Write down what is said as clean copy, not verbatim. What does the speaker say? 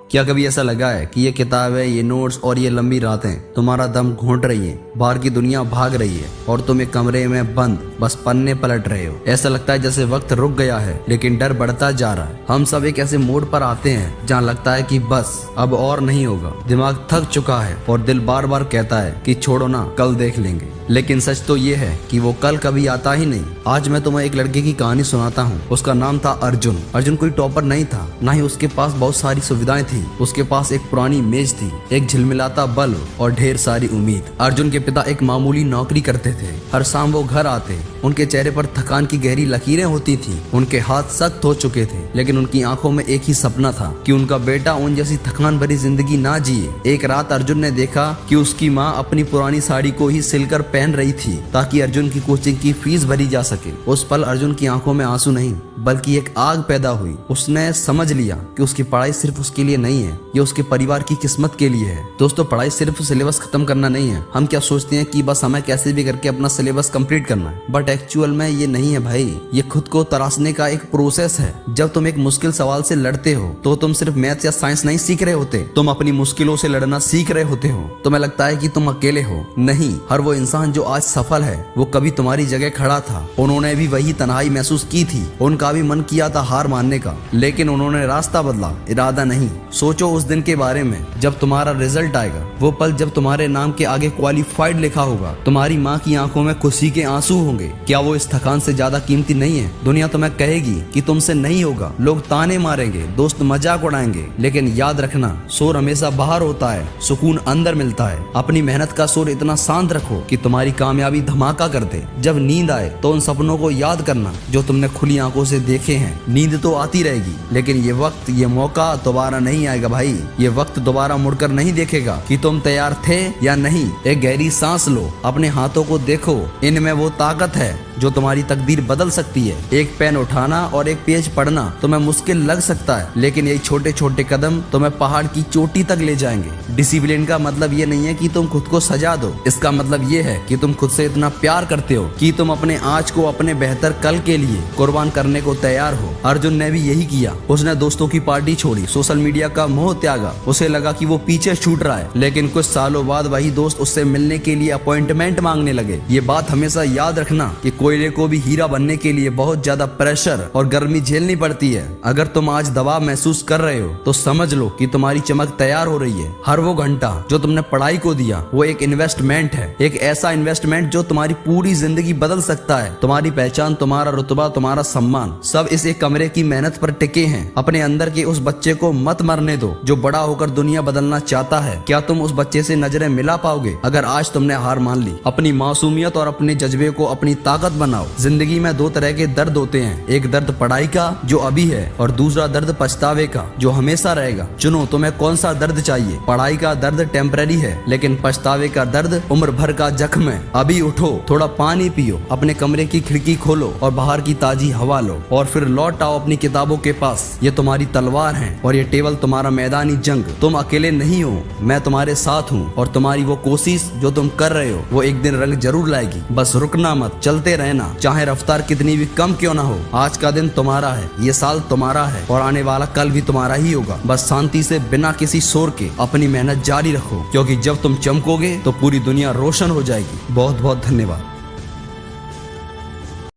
क्या कभी ऐसा लगा है कि ये किताबें, ये नोट्स और ये लंबी रातें तुम्हारा दम घोंट रही हैं, बाहर की दुनिया भाग रही है और तुम एक कमरे में बंद बस पन्ने पलट रहे हो। ऐसा लगता है जैसे वक्त रुक गया है लेकिन डर बढ़ता जा रहा है। हम सब एक ऐसे मोड पर आते हैं जहाँ लगता है कि बस अब और नहीं होगा, दिमाग थक चुका है और दिल बार बार कहता है कि छोड़ो ना, कल देख लेंगे। लेकिन सच तो ये है कि वो कल कभी आता ही नहीं। आज मैं तुम्हें एक लड़के की कहानी सुनाता हूँ। उसका नाम था अर्जुन। अर्जुन कोई टॉपर नहीं था, ना ही उसके पास बहुत सारी सुविधाएं थी। उसके पास एक पुरानी मेज थी, एक झिलमिलाता बल्ब और ढेर सारी उम्मीद। अर्जुन के पिता एक मामूली नौकरी करते थे। हर शाम वो घर आते, उनके चेहरे पर थकान की गहरी लकीरें होती थी। उनके हाथ सख्त हो चुके थे लेकिन उनकी आंखों में एक ही सपना था कि उनका बेटा उन जैसी थकान भरी जिंदगी ना जिए। एक रात अर्जुन ने देखा कि उसकी माँ अपनी पुरानी साड़ी को ही सिलकर पहन रही थी ताकि अर्जुन की कोचिंग की फीस भरी जा सके। उस पल अर्जुन की आंखों में आंसू नहीं बल्कि एक आग पैदा हुई। उसने समझ लिया कि उसकी पढ़ाई सिर्फ उसके लिए नहीं है, ये उसके परिवार की किस्मत के लिए है। दोस्तों, पढ़ाई सिर्फ सिलेबस खत्म करना नहीं है। हम क्या सोचते हैं कि बस हमें कैसे भी करके अपना सिलेबस कंप्लीट करना है, बट एक्चुअल में ये नहीं है भाई। ये खुद को तराशने का एक प्रोसेस है। जब तुम एक मुश्किल सवाल से लड़ते हो तो तुम सिर्फ मैथ्स या साइंस नहीं सीख रहे होते, तुम अपनी मुश्किलों से लड़ना सीख रहे होते हो। तुम्हें लगता है कि तुम अकेले हो, नहीं। हर वो इंसान जो आज सफल है वो कभी तुम्हारी जगह खड़ा था। उन्होंने भी वही तन्हाई महसूस की थी, उनका भी मन किया था हार मानने का, लेकिन उन्होंने रास्ता बदला, इरादा नहीं। सोचो उस दिन के बारे में जब तुम्हारा रिजल्ट आएगा, वो पल जब तुम्हारे नाम के आगे क्वालिफाइड लिखा होगा। तुम्हारी माँ की आंखों में खुशी के आंसू होंगे। क्या वो इस थकान से ज्यादा कीमती नहीं है? दुनिया तुम्हें कहेगी कि तुमसे नहीं होगा, लोग ताने मारेंगे, दोस्त मजाक उड़ाएंगे, लेकिन याद रखना, शोर हमेशा बाहर होता है, सुकून अंदर मिलता है। अपनी मेहनत का शोर इतना शांत रखो कि तुम्हारी कामयाबी धमाका कर दे। जब नींद आए तो उन सपनों को याद करना जो तुमने खुली आंखों से देखे हैं। नींद तो आती रहेगी लेकिन ये वक्त, ये मौका दोबारा नहीं आएगा भाई। ये वक्त दोबारा मुड़कर नहीं देखेगा कि तुम तैयार थे या नहीं। एक गहरी सांस लो, अपने हाथों को देखो, इनमें वो ताकत है जो तुम्हारी तकदीर बदल सकती है। एक पेन उठाना और एक पेज पढ़ना तुम्हें मुश्किल लग सकता है, लेकिन यही छोटे छोटे कदम तुम्हें पहाड़ की चोटी तक ले जाएंगे। डिसिप्लिन का मतलब ये नहीं है कि तुम खुद को सजा दो, इसका मतलब ये है कि तुम खुद से इतना प्यार करते हो कि तुम अपने आज को अपने बेहतर कल के लिए कुर्बान करने को तैयार हो। अर्जुन ने भी यही किया। उसने दोस्तों की पार्टी छोड़ी, सोशल मीडिया का मोह त्यागा। उसे लगा कि वो पीछे छूट रहा है, लेकिन कुछ सालों बाद वही दोस्त उससे मिलने के लिए अपॉइंटमेंट मांगने लगे। ये बात हमेशा याद रखना कि कोयले को भी हीरा बनने के लिए बहुत ज्यादा प्रेशर और गर्मी झेलनी पड़ती है। अगर तुम आज दबाव महसूस कर रहे हो तो समझ लो कि तुम्हारी चमक तैयार हो रही है। हर वो घंटा जो तुमने पढ़ाई को दिया वो एक इन्वेस्टमेंट है, एक ऐसा इन्वेस्टमेंट जो तुम्हारी पूरी जिंदगी बदल सकता है। तुम्हारी पहचान, तुम्हारा रुतबा, तुम्हारा सम्मान, सब इस एक कमरे की मेहनत पर टिके हैं। अपने अंदर के उस बच्चे को मत मरने दो जो बड़ा होकर दुनिया बदलना चाहता है। क्या तुम उस बच्चे से नजरें मिला पाओगे अगर आज तुमने हार मान ली? अपनी मासूमियत और अपने जज्बे को अपनी ताकत बनाओ। जिंदगी में दो तरह के दर्द होते हैं, एक दर्द पढ़ाई का जो अभी है और दूसरा दर्द पछतावे का जो हमेशा रहेगा। चुनो तुम्हें कौन सा दर्द चाहिए। पढ़ाई का दर्द टेम्पररी है लेकिन पछतावे का दर्द उम्र भर का जख्म है। अभी उठो, थोड़ा पानी पियो, अपने कमरे की खिड़की खोलो और बाहर की ताजी हवा लो और फिर लौट आओ अपनी किताबों के पास। ये तुम्हारी तलवार है और ये टेबल तुम्हारा मैदानी जंग। तुम अकेले नहीं हो, मैं तुम्हारे साथ हूँ और तुम्हारी वो कोशिश जो तुम कर रहे हो वो एक दिन रंग जरूर लाएगी। बस रुकना मत, चलते रहना, चाहे रफ्तार कितनी भी कम क्यों ना हो। आज का दिन तुम्हारा है, ये साल तुम्हारा है और आने वाला कल भी तुम्हारा ही होगा। बस शांति से बिना किसी शोर के अपनी मेहनत जारी रखो, क्योंकि जब तुम चमकोगे तो पूरी दुनिया रोशन हो जाएगी। बहुत बहुत धन्यवाद।